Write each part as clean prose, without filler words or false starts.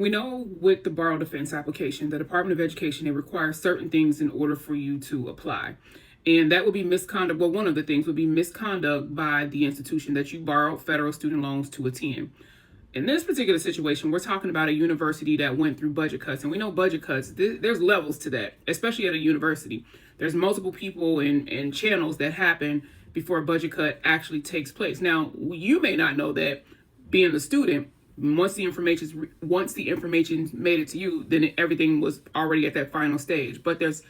We know with the borrow defense application, the Department of Education, it requires certain things in order for you to apply. And that would be misconduct. Well, one of the things would be misconduct by the institution that you borrowed federal student loans to attend. In this particular situation, we're talking about a university that went through budget cuts. And we know budget cuts, there's levels to that, especially at a university. There's multiple people and channels that happen before a budget cut actually takes place. Now, you may not know that being a student. Once the information made it to you, then everything was already at that final stage. But there's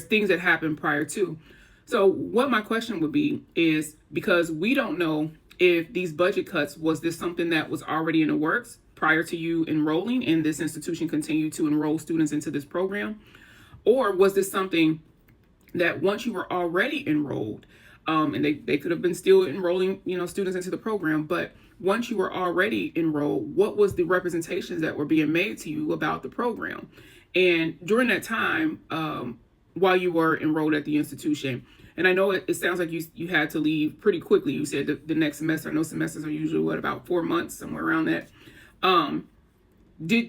things that happen prior to. So what my question would be is, because we don't know if these budget cuts, was this something that was already in the works prior to you enrolling and this institution continued to enroll students into this program? Or was this something that once you were already enrolled, and they could have been still enrolling, students into the program, but once you were already enrolled, what was the representations that were being made to you about the program? And during that time, while you were enrolled at the institution, and I know it sounds like you had to leave pretty quickly. You said the next semester. I know semesters are usually, about 4 months, somewhere around that.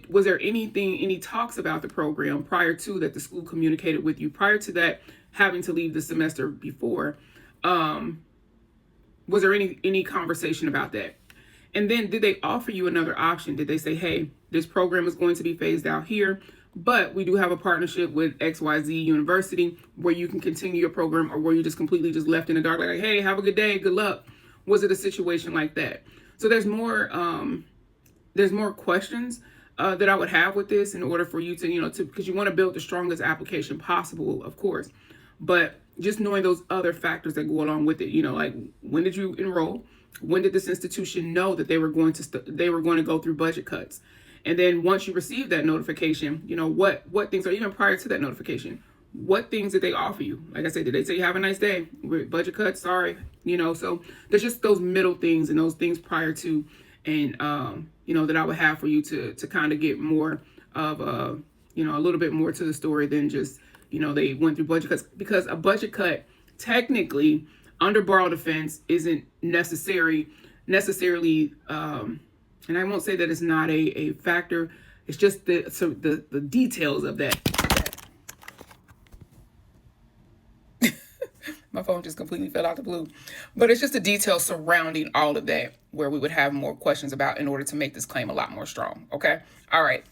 Was there any talks about the program prior to that the school communicated with you, prior to that having to leave the semester before? Was there any conversation about that? And then did they offer you another option? Did they say, hey, this program is going to be phased out here, but we do have a partnership with XYZ University where you can continue your program, or were you just completely just left in the dark, like, hey, have a good day, good luck? Was it a situation like that? So there's more questions that I would have with this in order for you to, because you want to build the strongest application possible, of course. But just knowing those other factors that go along with it, like, when did you enroll? When did this institution know that they were going to go through budget cuts? And then once you receive that notification, what things are, even prior to that notification, what things did they offer you? Like I said, did they say, have a nice day? Budget cuts, sorry. So there's just those middle things and those things prior to, and, that I would have for you to kind of get more of a little bit more to the story than just, they went through budget cuts, because a budget cut technically under borrow defense isn't necessarily, and I won't say that it's not a factor. It's just the details of that. My phone just completely fell out the blue. But it's just the details surrounding all of that where we would have more questions about in order to make this claim a lot more strong. Okay? All right.